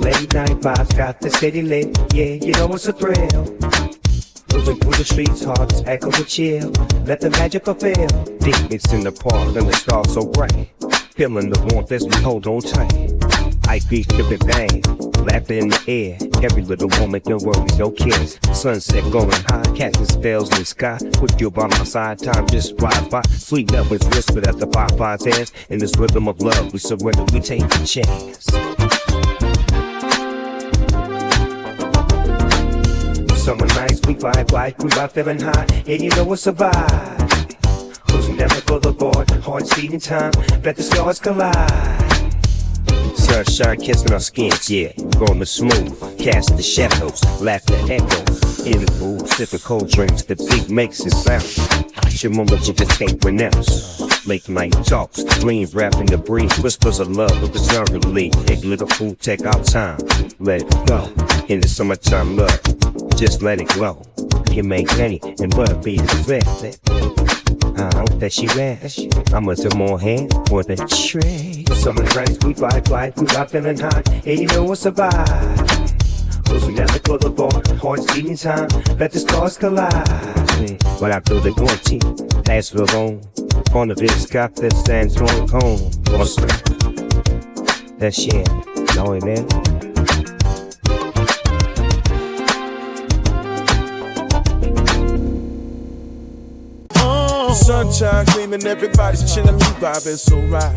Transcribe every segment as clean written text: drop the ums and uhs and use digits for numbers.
late night vibes got the city lit. Yeah, you know it's a thrill. Moving through the streets, hearts echo the chill. Let the magic fulfill. Deep it's in the park, and the stars so bright. Feeling the warmth as we hold on tight. I beat the bang, laughter in the air. Every little moment, no worries, no cares. Sunset going high, casting spells in the sky. With you by my side, time just flies by. Sweet love is whispered as the fireflies dance. In this rhythm of love, we surrender, we take a chance. Summer nights, we vibe like we are feeling high. And you know it's a vibe. Cruising down the boulevard, hearts beating time. Let the stars collide. Sunshine kissing our skins, yeah, going smooth, casting the shadows, laughter echoes, in the booth, sipping cold drinks, the beat makes it sound. It's your moment you just can't pronounce. Late night talks, dreams wrapped in the breeze, whispers of love with the sun relief. Take little food, take our time, let it go. In the summertime love, just let it glow. You make any and what be expected. That she rests. I'ma do more hand for the trick. Summer nights we vibe like we are feeling hot. And you know it's a vibe. Cruising down the boulevard, hearts beating time. Let the stars collide. But after the quarantine, that's for long. On the big sky that stands on home. That shit, know it, man. Sunshine gleaming, everybody's chillin', we vibing so right.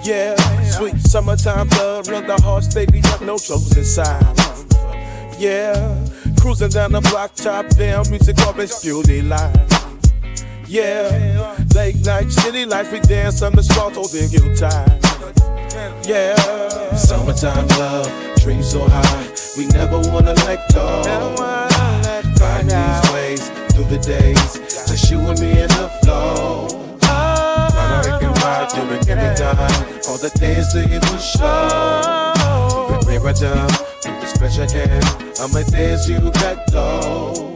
Yeah, sweet summertime love, run the hearts, they beat up, no troubles inside. Yeah, cruising down the block, top down, music always fuel they life. Yeah, late night, city life, we dance on the spot, holding you tight. Yeah, summertime love, dreams so high, we never wanna let go. Find these ways through the days, just you and me in the flow. Run a and ride, do it every time. All the days that you will show. Bring me right down, with the special hand. I'ma dance you back low.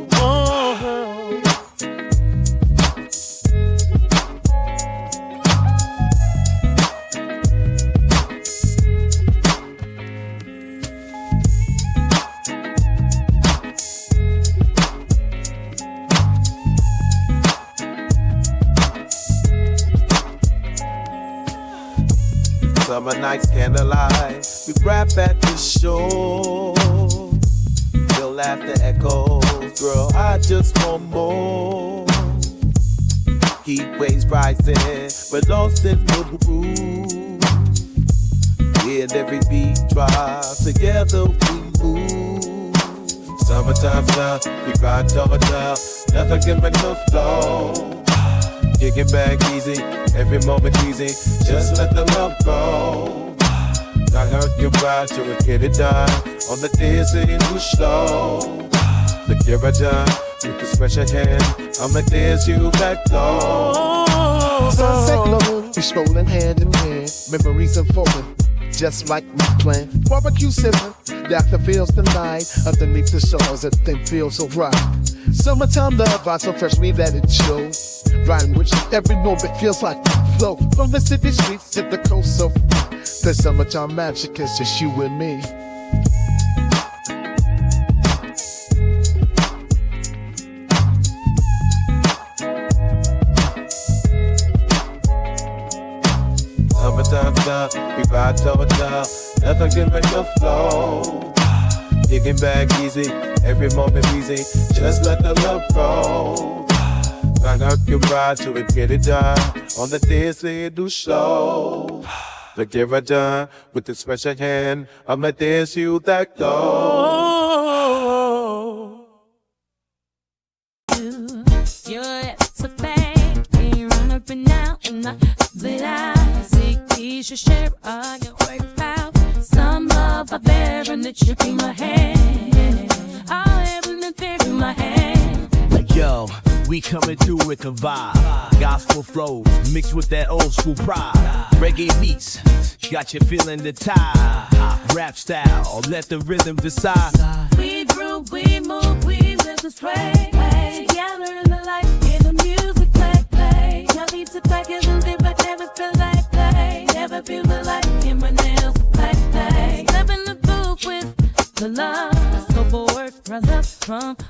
Summer nights, candlelight, we rap at the shore. You'll laugh the echoes, girl, I just want more. Heat waves rising, we're lost in the groove. Yeah, and every beat drop, together we move. Summertime stuff, we ride Georgia, nothing can make the flow. Kicking back easy, every moment easy, just let the love go. Not hurt your pride till we get it done, on the dancing we slow. Look here I done, with the special hand, I'ma dance you back low. Sunset glow, we strolling hand in hand, memories unfolding, just like we planned. Barbecue sipping, laughter feels the night, underneath the stars, everything feels so right. Summertime love, I so fresh, we let it show. Riding with you, every moment feels like flow. From the city streets to the coast, so the summertime magic is just you and me. Summertime stuff, we ride Georgia, nothing can make the flow. Kicking back easy, every moment easy, just let the love go. Find out your ride till we get it done, on the days they do show. Look here I done, with the special hand, I'ma dance you that go. You're so bad, you run up and down in the lit eyes. You should share all your work out. Some love out there and the chip in my hand. All heaven and there in my hand. Yo, we coming through with the vibe. Gospel flows mixed with that old school pride. Reggae beats, got you feeling the tide. Rap style, let the rhythm decide. We groove, we move, we live this way. Together in the light, hear the music play. Your beats are back, isn't it? But never feel like play. Never feel the light in my nails, play. Step in the booth. the love. Scope of work rise up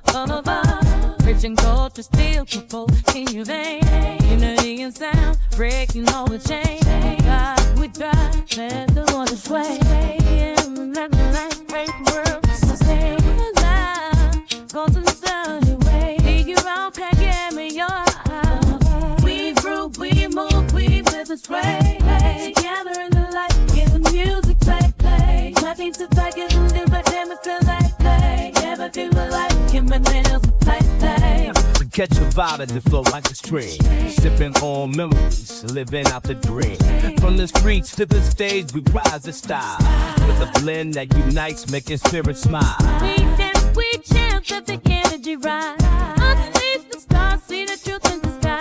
from above. Rich and gold to steel, people in your vein. Unity and sound, breaking all the chains. God, we drive, let the water sway. Let the light break the world. So stay alive, go to the sun away. Figure out, can't give me your heart. We groove, we move, we live this way. Together in the light, get the music play, play. Nothing to fight, get some different, damn it feel like play. Never feel like in my nails, play, play. Catch a vibe as it flow like a stream. Sipping on memories, living out the dream. From the streets to the stage, we rise in style. With a blend that unites, making spirits smile. We dance, we chant, let the energy rise. Underneath the stars, see the truth in the sky.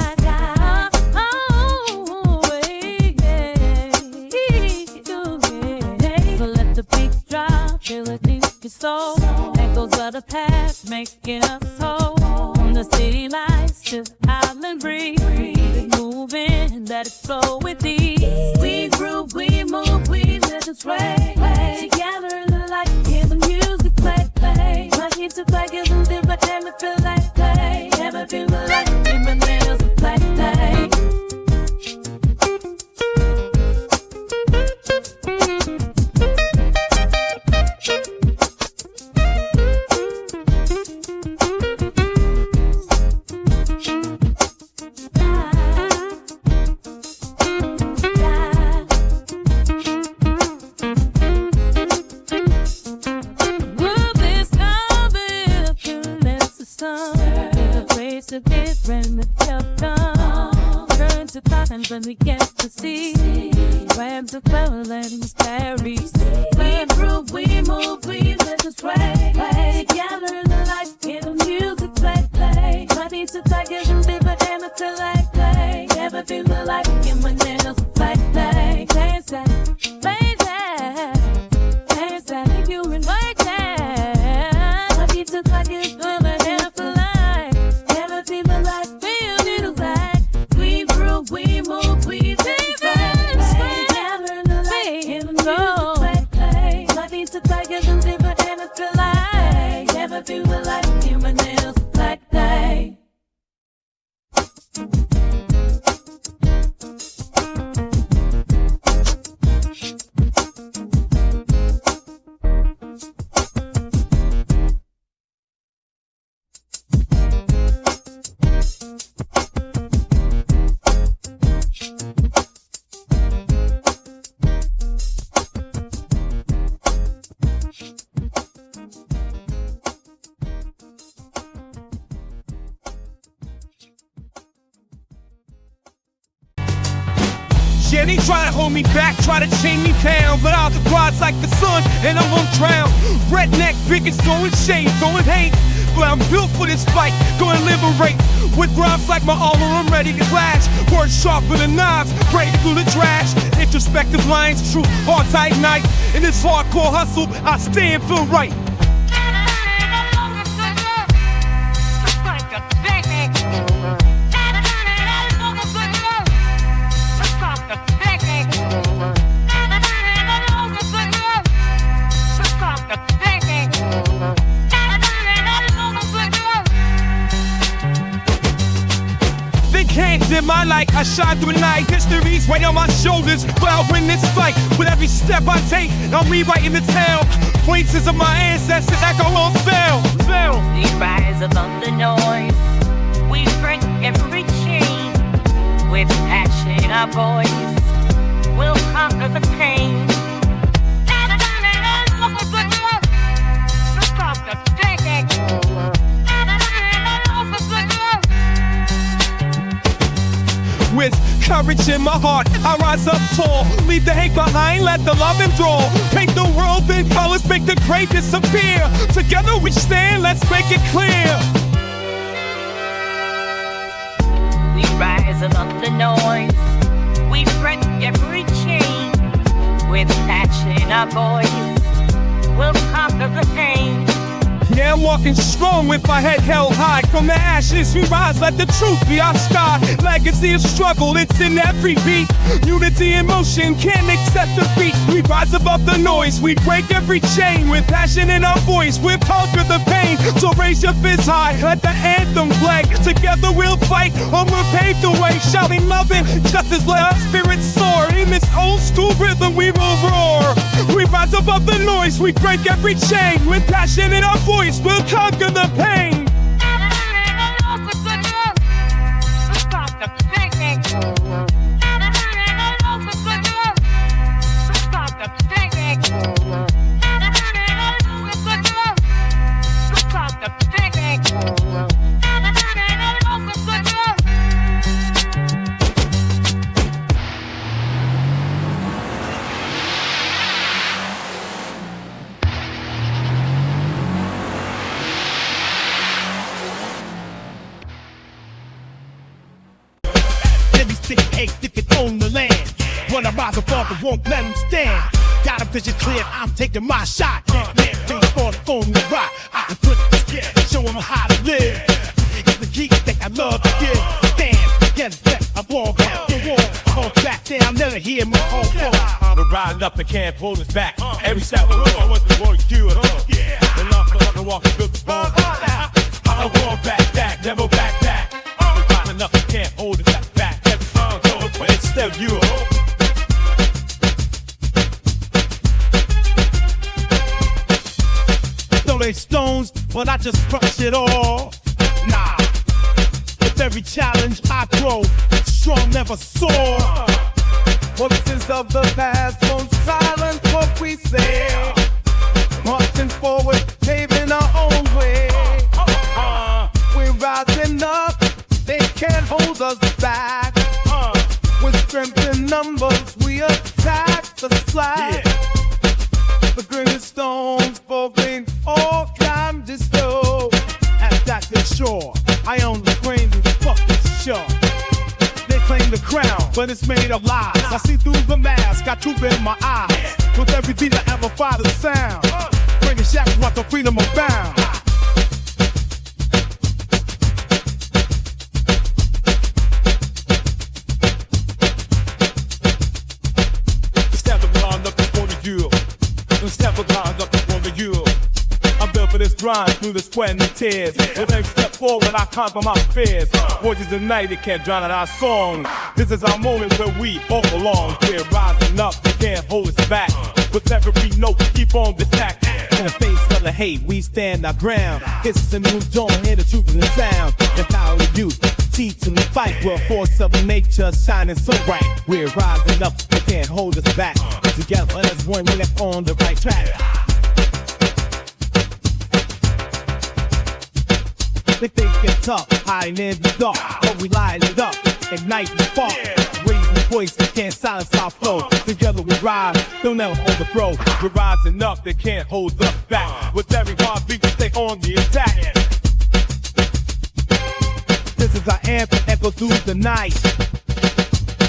So let the beat drop, feel it deep your soul. Echoes of the past, making us whole. From the city lights to island breeze, moving, let it flow with ease. We groove, we move, we live this way. Together in the light, hear the music play, play. My kids to play, get some different, damn it feel like play. Never feel like in my nails, play, play. When we get to see webs of feelings carry. We groove, we move, we live this way. Together in the light, hear the music play, play. Nothing to take it from different, and it feel like play. Never feel like in my nails, play, play. Dance that, play that, dance that. If you invite that, nothing to take it from the and it feel like. Never feel like, feel little like. We groove, we move, we live this way. Together in the light, hear the music play, play. Nothing to take it from different, and it feel like. Never feel like in my nails, play, play. Yeah, they try to hold me back, try to chain me down, but I'll just rise like the sun and I won't drown. Redneck, bigots, throwing shade, throwing hate, but I'm built for this fight, gonna liberate. With rhymes like my armor, I'm ready to clash. Words sharper than knives, break through the trash. Introspective lines, true hearts I ignite. In this hardcore hustle, I stand feel right. In my light, I shine through the night. History's weight on my shoulders, but I'll win this fight. With every step I take, I'm rewriting the tale. Voices of my ancestors echo on fail. We rise above the noise. We break every chain. With passion in our voice, we'll conquer the pain. With courage in my heart, I rise up tall. Leave the hate behind, let the love enthrall. Paint the world in colors, make the gray disappear. Together we stand, let's make it clear. We rise above the noise. We break every chain. With passion in our voice, we'll conquer the pain. Yeah, I'm walking strong with my head held high. From the ashes we rise, let the truth be our sky. Legacy of struggle, it's in every beat. Unity in motion, can't accept defeat. We rise above the noise, we break every chain. With passion in our voice, we've conquered the pain. So raise your fists high, let the anthem play. Together we'll fight, or we'll pave the way. Shouting love and justice, let our spirits soar. In this old school rhythm we will roar. We rise above the noise, we break every chain. With passion in our voice, we'll conquer the pain. If it's on the land, when I rise above, I won't let them stand. Got a vision clear, I'm taking my shot. Things for the phone to rock. I can put it, show them how to live. It's the key that I love to give. Stand, get back, I walk out the wall. I hold back down, never hear my whole fall. I'm riding up and can't pull us back. Every step I go, I want to work you at home. And I'm gonna walk a good ball. I won't back, never back. I'm riding up and can't hold it back. Instead of you, though they stones, but I just brush it off. Nah, with every challenge I grow, strong never soar. Voices of the past won't silence what we say. Marching forward, paving our own way. We're rising up, they can't hold us back. With strength in numbers, we attack the slack. The greatest stones falling all time to slow. At that they sure, I own the brain and fuck this show. They claim the crown, but it's made of lies. I see through the mask, got truth in my eyes. With every beat I ever find a sound, bringing shackles like the freedom of bound. I'm built for this grind through the sweat and the tears. With every step forward, I conquer my fears. Voices of night, it can't drown out our song. This is our moment where we all belong. We're rising up, they can't hold us back. With every note, we keep on the attack. In the face of the hate, we stand our ground. It's a new dawn, hear the truth in the sound. The power of youth, teaching the fight. We're a force of nature, shining so bright. We're rising up, they can't hold us back. Together as one, we're left on the right track. They think it's tough, hiding in the dark, but we light it up, ignite the spark. Raising the voice, they can't silence our flow. Together we rise, they'll never overthrow. We're rising up, they can't hold us back. With every heartbeat, we stay on the attack. This is our anthem, echo through the night.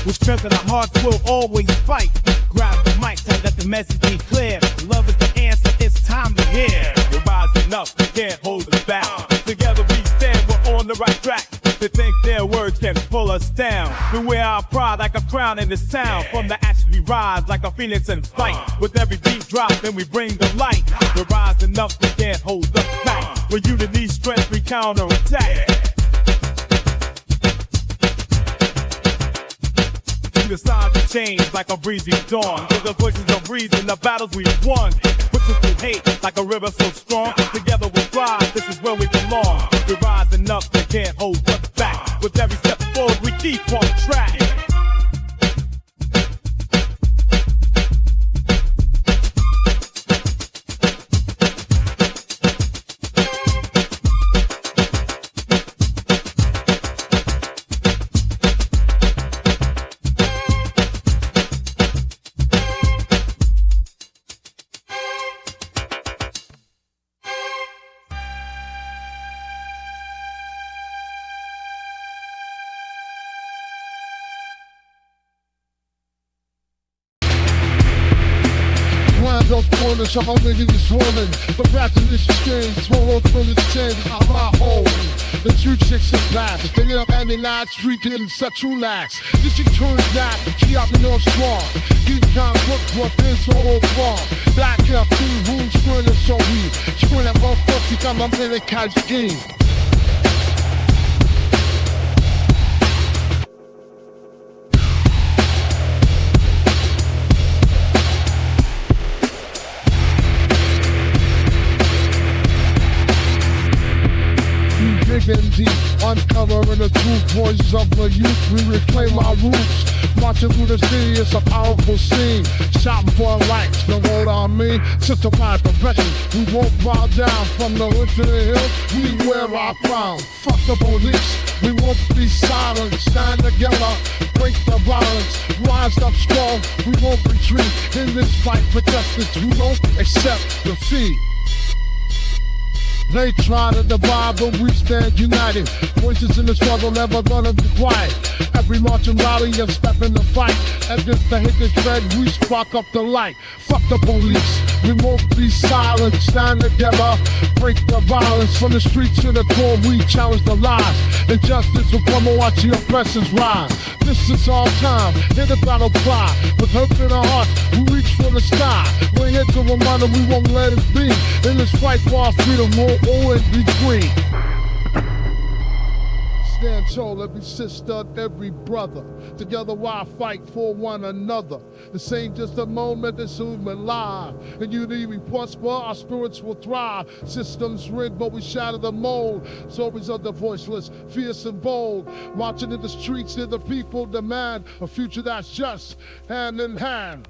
With strength in our hearts, we'll always fight. Grab the mic, so let the message be clear. Love is the answer, it's time to hear. We're rising up, they can't hold us back. Together we stand, we're on the right track. They think their words can pull us down. We wear our pride like a crown in this town. From the ashes we rise like a phoenix and fight. With every beat drop, then we bring the light. We're rising up, they can't hold us back. With unity, strength, we counterattack. The signs of change like a breezy dawn. With the voices of reason, the battles we've won. Pushing through hate like a river so strong. Together we'll rise, this is where we belong. We're rising up, they can't hold us back. With every step forward, we keep on track. morning, so I'm making this warning. But back to this exchange, small old from the change, I'm my home. The true chicks are back. They get up any night, street getting such relax. This shit turns back, she out me on strong. Keep time, look what this all far. Black up, 2 rooms, screwing so weak. Screwing that motherfucker, come I'm in the catch game. Big and deep, uncovering the true voices of the youth. We reclaim our roots. Marching through the city, it's a powerful scene. Shouting for rights, know what I mean? Systematic profession, we won't bow down. From the hood to the hill, we wear our crown. Fuck the police, we won't be silent. Stand together, break the violence. Rise up strong, we won't retreat. In this fight for justice, we won't accept defeat. They try to divide, but we stand united. Voices in the struggle never gonna be quiet. Every marching rally and step in the fight. Against the hatred spread, we spark up the light. Fuck the police, we won't be silent. Stand together, break the violence. From the streets to the core, we challenge the lies. Injustice will come and watch the oppressors rise. This is our time, hear the battle cry. With hope in our hearts, we reach for the sky. We're here to remind them we won't let it be. In this fight for our freedom, we'll always be free. Stand tall, every sister, every brother. Together why fight for one another. This ain't just a moment, it's human life. In unity we prosper, our spirits will thrive. Systems rigged, but we shatter the mold. Stories of the voiceless, fierce and bold. Marching in the streets, here the people demand a future that's just, hand in hand.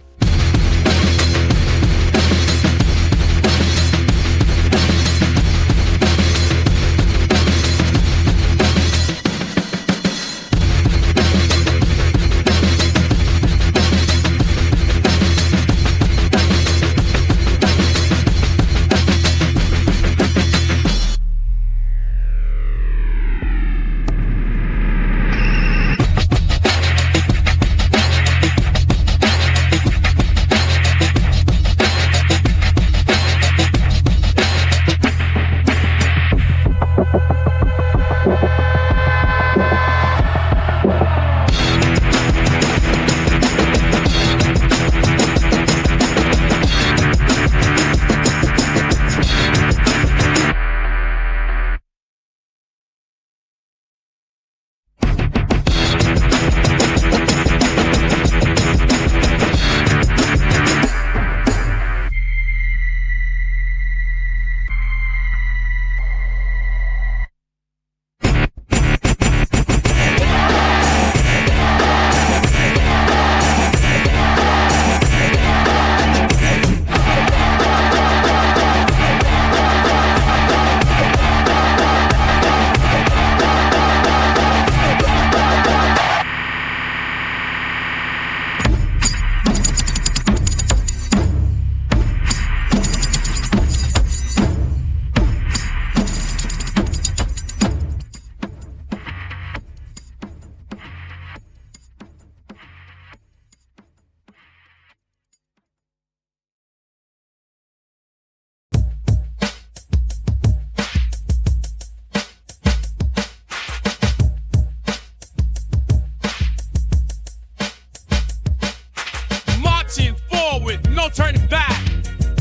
no turning back.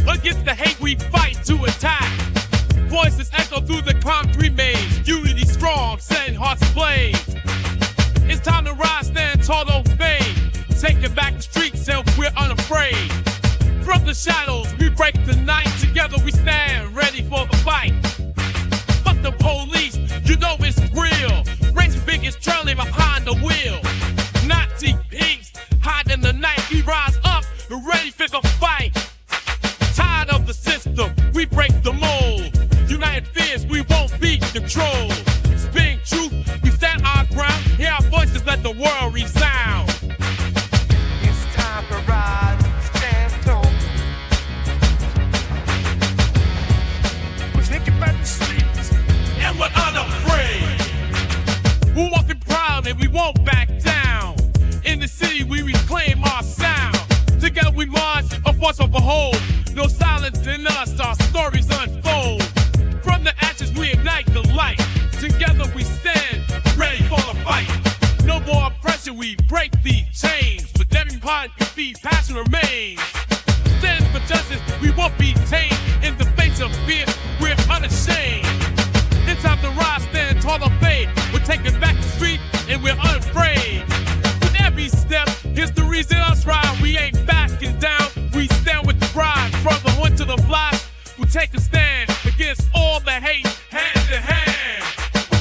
Against the hate we fight to attack. Voices echo through the concrete maze. Unity strong, setting hearts ablaze. It's time to rise, stand tall, don't fade. Taking back the streets and we're unafraid. From the shadows, we break the night. Together we stand, ready for the fight. Fuck the police, you know it's real. Race biggest trailing behind the wheel. Nazi pigs, hide in the night. We rise up, ready for the fight. Tired of the system, we break the mold. United fears, we won't be controlled. Speaking truth, we stand our ground. Hear our voices, let the world resound. It's time to rise, stand tall. We're taking back the streets, and we're unafraid. We're walking proud and we break these chains. But every part you feed, passion remains. Stand for justice, we won't be tamed. In the face of fear, we're unashamed. It's time to rise, stand tall or fade. We're taking back the street and we're unafraid. With every step, history's in us ride. We ain't backing down, we stand with the pride. From the hood to the block, we take a stand against all the hate, hand to hand.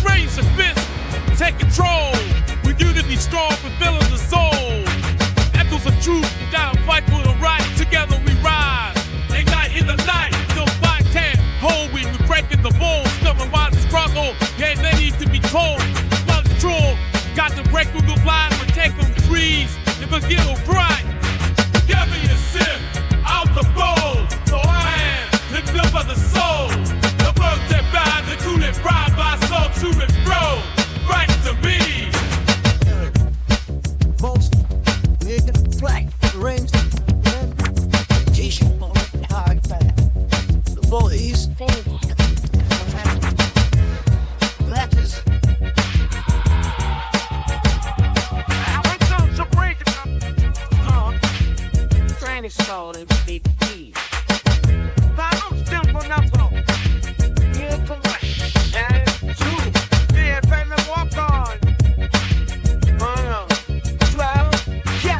Raise your fist, take control. With unity strong, fulfilling the soul. Echoes of truth, gotta fight for the right. Together we rise, ignite in the night. No fight can't hold, we're breaking the mold. Stubborn by the struggle, yeah, they need to be told. Love the truth, got to break through the lines. But take them trees, if a get bright. Give me a sip, out the bowl. So I am the clip of the soul. The birds that ride, the two that ride by soul to and fro. Right to me. Most nigga black rings, t-shirt, hard fat. The boys, black is. Training soul and BB. Vamos tempo na mão. E com and two. Yeah, pen and walk on. 12, yeah.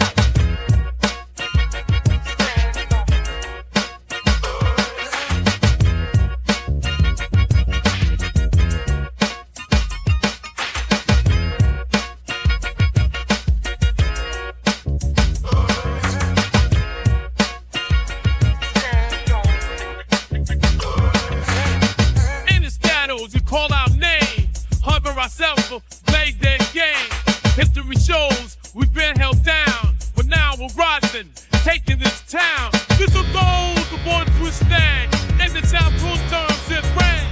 We call our name, hover ourselves for play their game. History shows we've been held down, but now we're rising, taking this town. This will go, the boys will stand, and the town full terms it rain.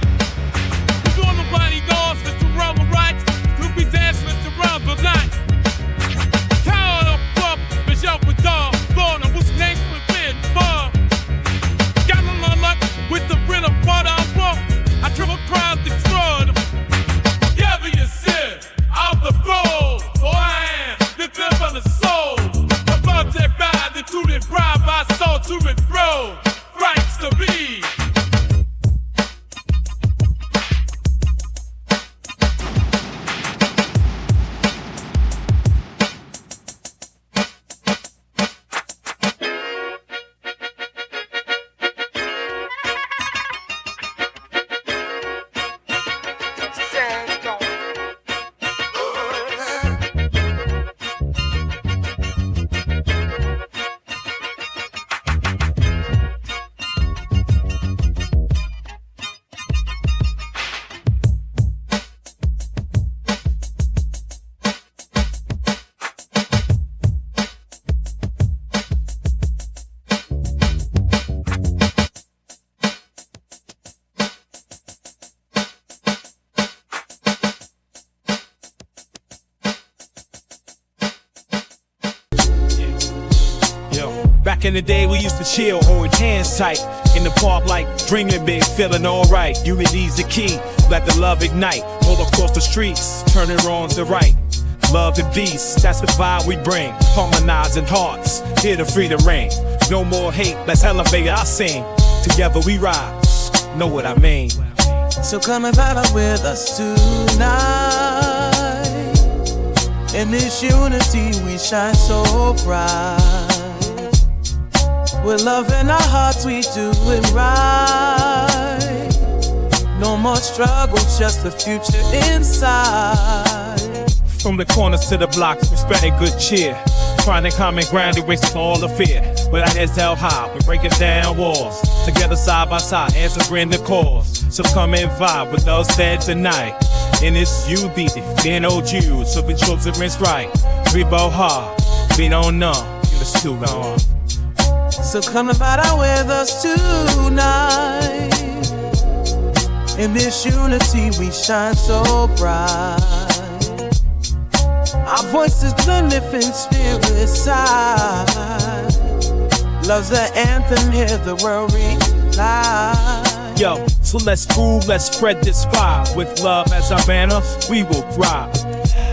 With all the body dogs, Mr. Roman rights, we'll be dancing around the night. Tower up, Michelle with dog, Lord, I was named within far. Got a lot of luck with the rhythm, what I want. I triple across the crowd. Give me a sip out the bowl. For I am the clip of the soul. Above that ride, the two that ride my soul to and fro. Rights to be. Back in the day, we used to chill, holding hands tight. In the park, like dreaming big, feeling alright. Unity's the key, let the love ignite. All across the streets, turning wrong to right. Love and peace, that's the vibe we bring. Harmonizing hearts, here to freedom reign. No more hate, let's elevate our scene. Together we rise, know what I mean. So come and vibe with us tonight. In this unity we shine so bright. With love in our hearts we do it right. No more struggle, just the future inside. From the corners to the blocks, we spreading good cheer. Finding common ground, erasing all the fear. With our heads held high, we're breaking down walls. Together side by side, answering the calls. So come and vibe with us there tonight. In this UB, fear no Jews, so we chose to rinse right. We bow hard, we don't know, it's too long. So come and vibe out with us tonight. In this unity we shine so bright. Our voices blend in spirit side. Love's the anthem, hear the world realize. Yo, so let's move, let's spread this fire. With love as our banner, we will thrive.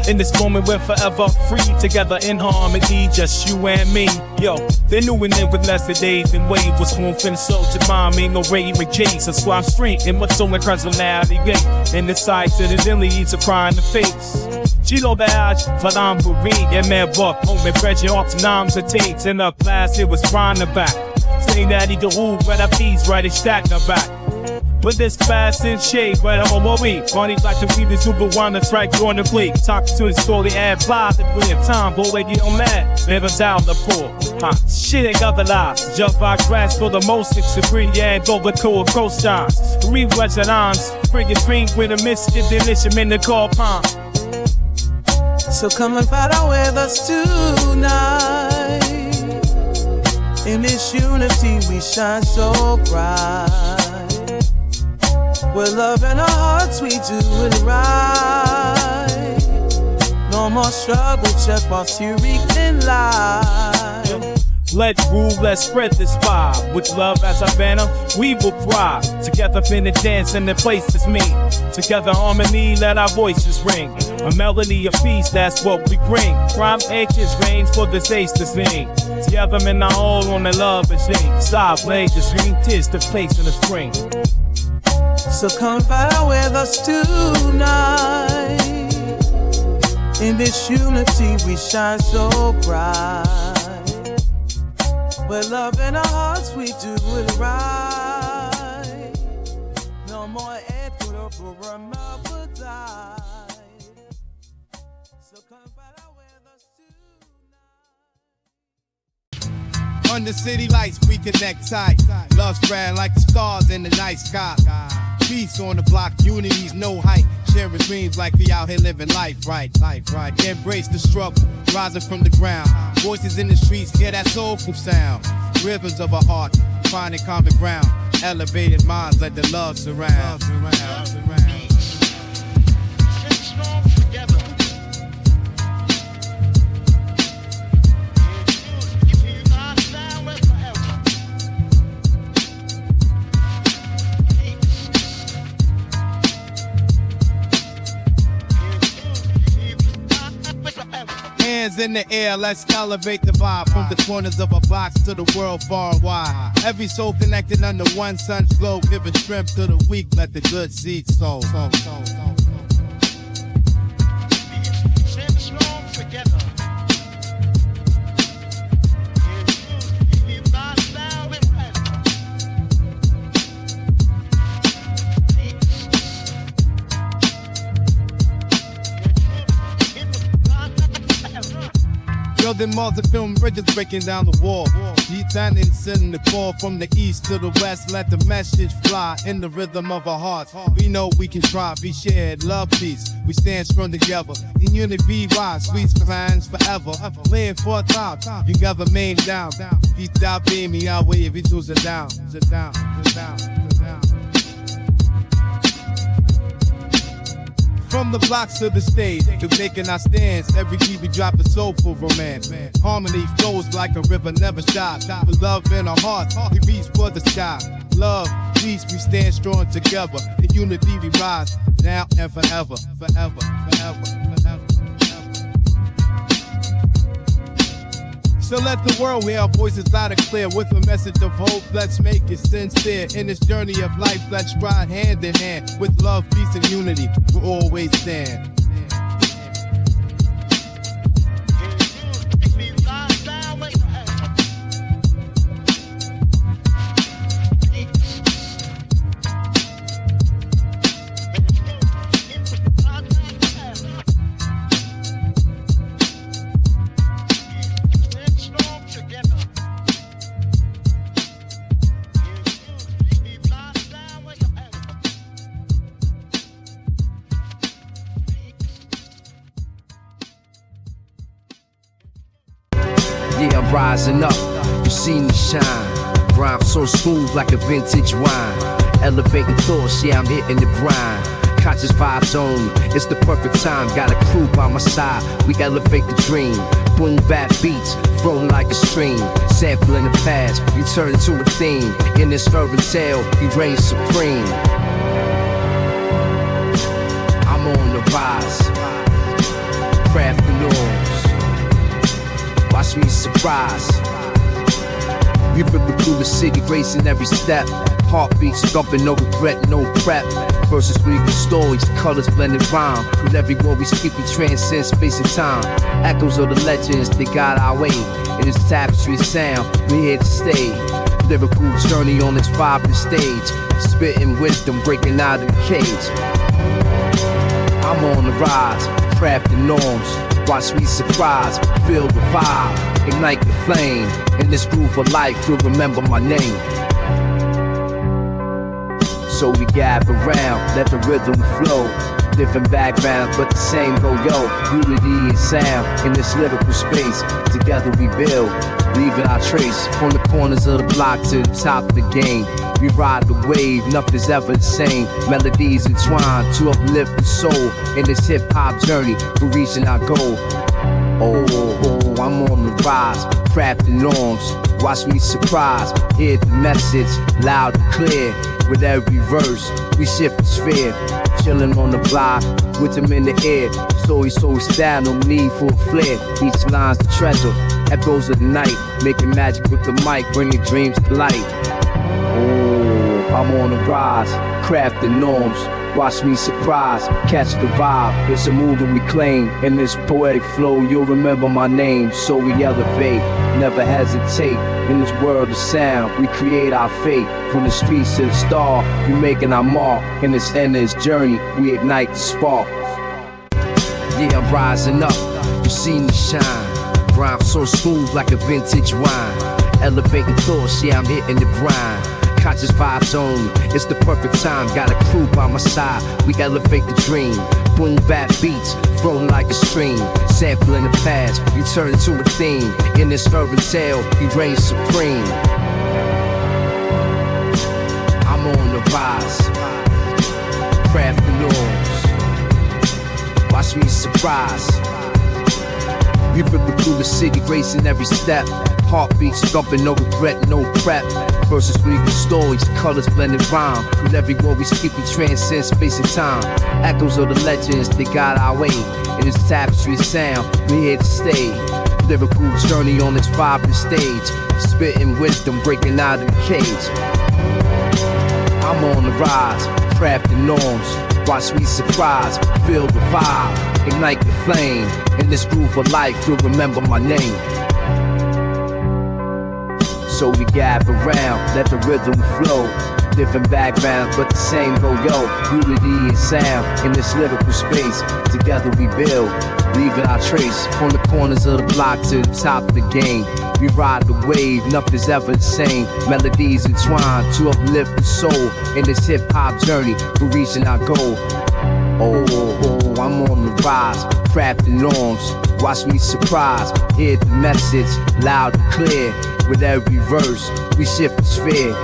In this moment we're forever free, together in harmony, just you and me. Yo, they knew we live with less days than wave was smooth and so to mom ain't no Ray McJays. That's why I'm straight in my soul and personality game. In the sight to the dilly eats a cry in the face. She lo beage, Falamburi, and man buck, home and pressure off to noms and takes. In her class, it was crying the back. Saying that he do who, but a piece, right, it's stacked the back. With this fast and shade, but I'm on my way. Money like to read the super one, that's right, you're on the plate. Talking to the story and fly, the brilliant time, boy, get on mad. Never down the poor. Shit ain't got the lies. Jump our grass for the most 6 degree, yeah, and over cool coast stars. Rewatch the arms, bring a drink with a mischief, delicious in the car pond. So come and fight out with us tonight. In this unity we shine so bright. With love in our hearts we do it right. No more struggle, check marks here we can lie. Let rule, let's spread this vibe. With love as our banner, we will thrive. Together in the dance and the place is me. Together harmony, let our voices ring. A melody of peace, that's what we bring. Crime edges range for this ace to sing. Together in our all on the love and sing. Stop, lay the stream, tis the place in the spring. So come fight with us tonight. In this unity we shine so bright. With love in our hearts we do it right. No more equitable remember die. So come fight with us tonight. Under city lights we connect tight. Love spread like the stars in the night sky. Peace on the block, unity's no height. Sharing dreams like we out here living life right. Embrace the struggle, rising from the ground. Voices in the streets, hear that soulful sound. Rhythms of our heart, finding common ground. Elevated minds, let the love surround. Hands in the air, let's elevate the vibe. From the corners of a box to the world far and wide. Every soul connected under one sun's glow. Giving strength to the weak, let the good seed sow. Building malls and film bridges, breaking down the wall. Deep down and sending the call from the east to the west. Let the message fly in the rhythm of our hearts. We know we can try, be shared, love, peace. We stand strong together. In unity, be wise, sweet plans forever. Laying for a time, you never made down. Beat out, baby, our way if you choose it down. Sit down, sit down, sit down. From the blocks to the stage, to taking our stands. Every beat we drop a soulful romance. Harmony flows like a river, never stops. With love in our hearts, we reach for the sky. Love, peace, we stand strong together. In unity we rise, now and forever, forever, forever, forever. So let the world hear our voices loud and clear. With a message of hope, let's make it sincere. In this journey of life, let's ride hand in hand. With love, peace, and unity, we'll always stand. Yeah, I'm rising up, you see me shine. Rhyme so smooth like a vintage wine. Elevating thoughts, yeah, I'm hitting the grind. Conscious vibes only, it's the perfect time. Got a crew by my side, we elevate the dream. Boom bap beats, flowing like a stream. Sampling the past, we turn into a theme. In this urban tale, he reigns supreme. I'm on the rise. craft the norms. Watch me surprise. We ripping through the city, racing every step. Heartbeats thumping, no regret, no prep. Verses reading stories, colors blending rhyme. With every word we speak, we transcend space and time. Echoes of the legends, they guide our way. In this tapestry sound, we here to stay. Lyrical journey on this vibrant stage. Spitting wisdom, breaking out of the cage. I'm on the rise, crafting norms. Watch me surprise, feel the vibe. Ignite the flame. In this groove of life, you'll remember my name. So we gather round, let the rhythm flow. Different backgrounds, but the same go-yo. Unity and sound in this lyrical space. Together we build, leaving our trace. From the corners of the block to the top of the game. We ride the wave, nothing's ever the same. Melodies entwined to uplift the soul. In this hip-hop journey, we're reaching our goal. Oh, I'm on the rise, crafting norms. Watch me surprise, hear the message loud and clear. With every verse, we shift the sphere. Chillin' on the block, with them in the air. Story so style, no need for a flare. Each line's the treasure, echoes of the night. Making magic with the mic, bringing dreams to light. Oh, I'm on the rise, crafting norms. Watch me surprise, catch the vibe. It's a move that we claim. In this poetic flow, you'll remember my name. So we elevate, never hesitate. In this world of sound, we create our fate. From the streets to the star, we making our mark. In this endless journey, we ignite the spark. Yeah, I'm rising up, you see me shine. Rhyme so smooth like a vintage wine. Elevating thoughts, yeah, I'm hitting the grind. Conscious vibes only, it's the perfect time. Got a crew by my side, we elevate the dream. Boom bap beats, flowing like a stream. Sampling the past, you turn into a theme. In this urban tale, he reigns supreme. I'm on the rise, craft the norms. Watch me surprise. We ripping through the city, racing every step. Heartbeats thumping, no regret, no prep. Verses reading stories, colors blending rhyme. With every word we speak, we transcend space and time. Echoes of the legends, they guide our way. In this tapestry sound, we here to stay. Lyrical journey on this vibrant stage. Spitting wisdom, breaking out of the cage. I'm on the rise, crafting norms. Watch me surprise, feel the vibe. Ignite the flame. In this groove of life, you'll remember my name. So we gather round, let the rhythm flow. Different backgrounds, but the same go-yo. Unity and sound in this lyrical space. Together we build, leaving our trace. From the corners of the block to the top of the game. We ride the wave, nothing's ever the same. Melodies entwined to uplift the soul. In this hip-hop journey, we're reaching our goal. Oh, I'm on the rise, crafting norms. Watch me surprise, hear the message loud and clear. With every verse, we shift the sphere.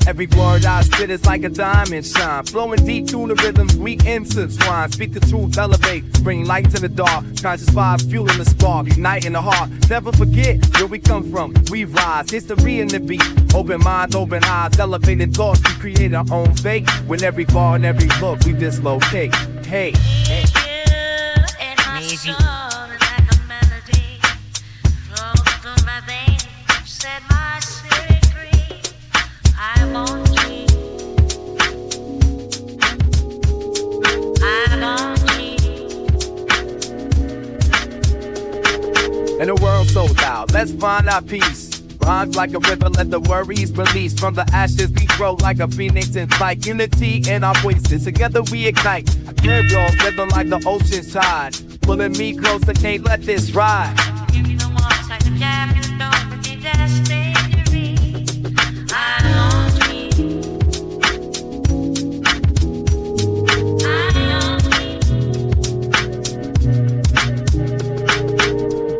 Every word I spit is like a diamond shine. Flowing deep through the rhythms we intertwine. Speak the truth, elevate, bring light to the dark. Conscious vibes fueling the spark, igniting the heart. Never forget where we come from, we rise. History in the beat, open minds, open eyes. Elevated thoughts, we create our own fate. With every bar and every look, we dislocate. Hey, hey. In a world so loud, let's find our peace. Rhymes like a river, let the worries release. From the ashes we grow like a phoenix in flight. Unity in our voices, together we ignite. I carry your rhythm like the ocean's tide. Pulling me closer, can't let this ride. Give me the ones like the jam, you know, but you just stay to me. I want you.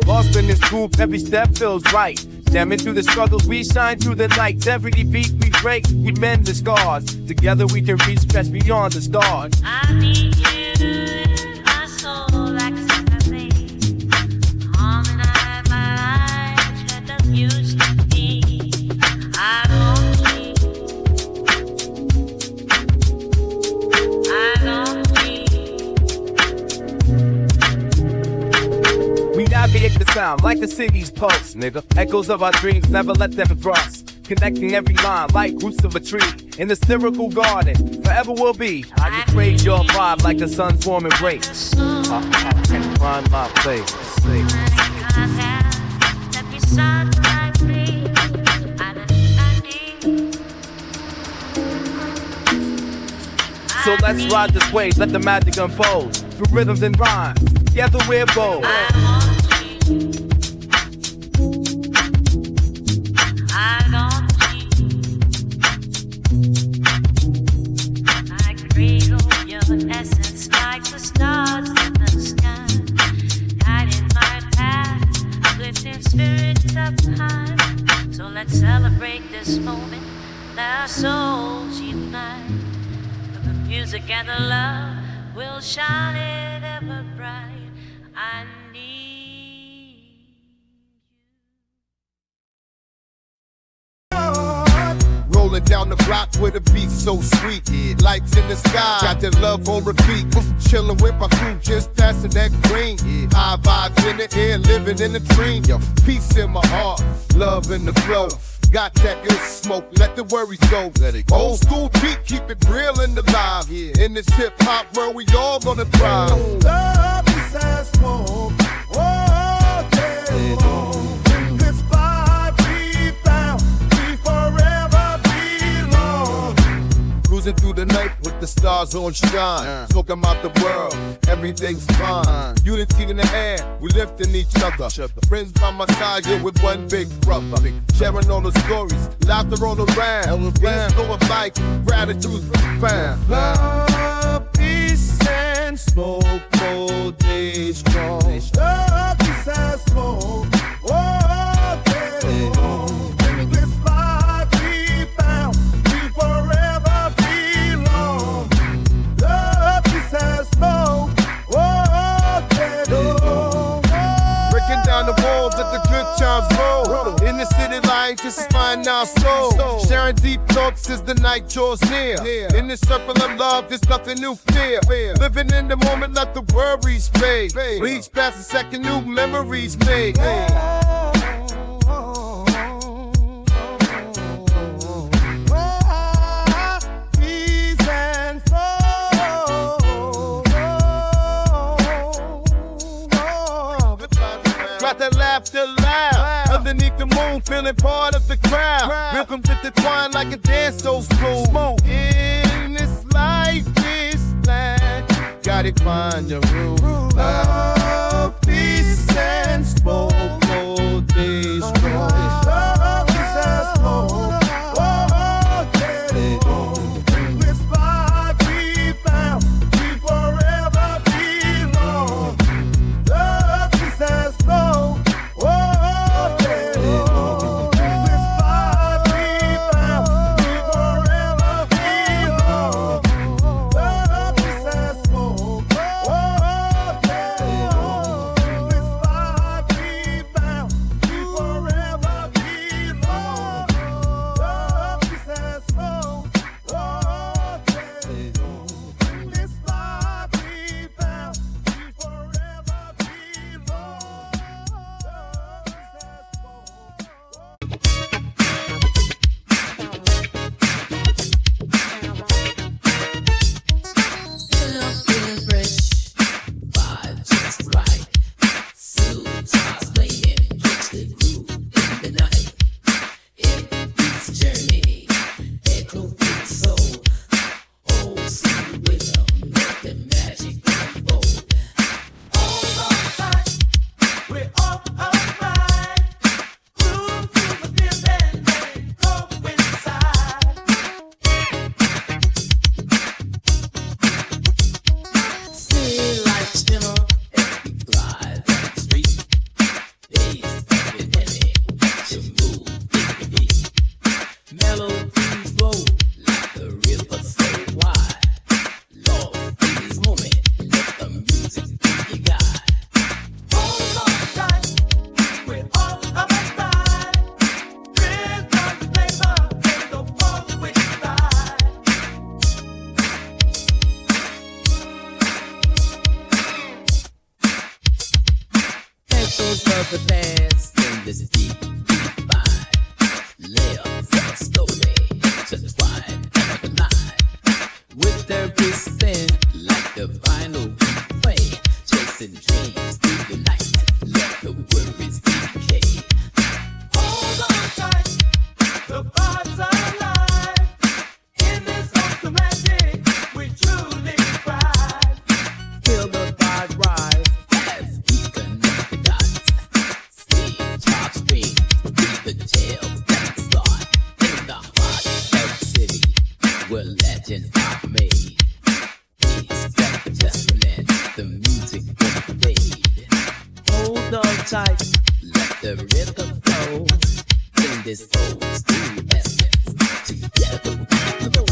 Lost in this groove, every step feels right. Damn it, through the struggles we shine, through the night. Every defeat we break, we mend the scars. Together we can reach, stretch beyond the stars. I need you in my soul like sympathy. Harmonize my life and the used to be. I don't need. We navigate the sound like the city's pulse, nigga. Echoes of our dreams, never let them thrust. Connecting every line like roots of a tree. In the lyrical garden, forever will be. I can praise your vibe like the sun's warm embrace. I can find my place. So let's ride this wave, let the magic unfold. Through rhythms and rhymes, together we're bold. Essence like the stars in the sky, guiding my path, lifting spirits up high. So let's celebrate this moment, let our souls unite. For the music and the love will shine it ever bright. I Rolling down the block with a beat so sweet. Lights in the sky, got that love on repeat. Chillin' with my crew, just passing that green. High vibes in the air, living in a dream. Peace in my heart, love in the flow. Got that good smoke, let the worries go. Old school beat, keep it real and alive. In this hip hop world, we all gonna thrive. Love is as smoke. Oh, day long. In this vibe we found, we forever belong. Cruising through the night with the stars on shine. Talking about the world, everything's fine. Unity in the air, we lifting each other. Friends by my side, you're with one big brother. Sharing all the stories, laughter all around. Let's go of life, gratitude's found. Love, peace, and smoke, all day strong. Love, peace, and smoke, all day long. In this life we found, we forever belong. Love, peace, and smoke, all day long. Breaking down the walls, let the good times roll. In the city light, this is mine now soul. Sharing deep thoughts as the night draws near. In this circle of love, there's nothing new fear. Living in the moment, let the worries fade. Each past a second, new memories made. Peace and soul. Got that laughter loud. Underneath the moon, feeling part of the crowd. Rhythms intertwined like a dance so smooth. In this life, this land, gotta find your groove. Love, peace, and smoke, all day strong. Love, peace, and smoke, all day long. In this vibe we found, we forever belong. Love, peace, and smoke, all day long. In this vibe we found, we forever belong. Love, peace, and smoke, all day long. Echoes of the past in this deep, deep mind. Live slowly, just wine and the night. With their wrists thin like the vinyl play, chasing dreams through the night. Let the worries decay. Hold on tight, the vibes are alive. In this awesome magic, we truly thrive. Feel the vibe rise as we connect the dots. See top stream, read the tales that start in the heart of the city where legends are made. Please get the testament, the music won't fade. Hold on tight, let the rhythm flow. In this old school essence, together we go.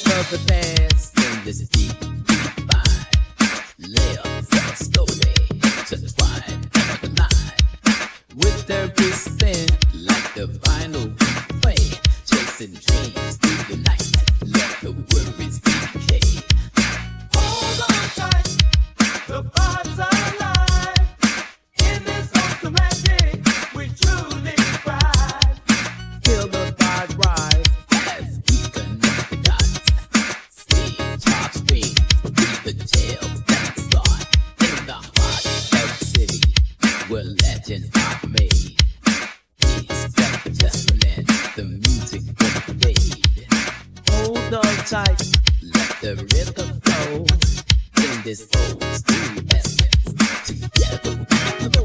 Of the past in this deep, deep mind. Live slowly, just wine and the night. With their wrists thin like the vinyl play, chasing dreams through the night. Let the worries decay. Hold on tight, the vibes are alive. In this awesome magic, we truly thrive. Feel the vibe rise as we connect the dots. Top stream, read the tales that start in the heart of the city where legends are made. Please get the testament, the music won't fade. Hold on tight, let the rhythm flow. In this old school essence, together we go.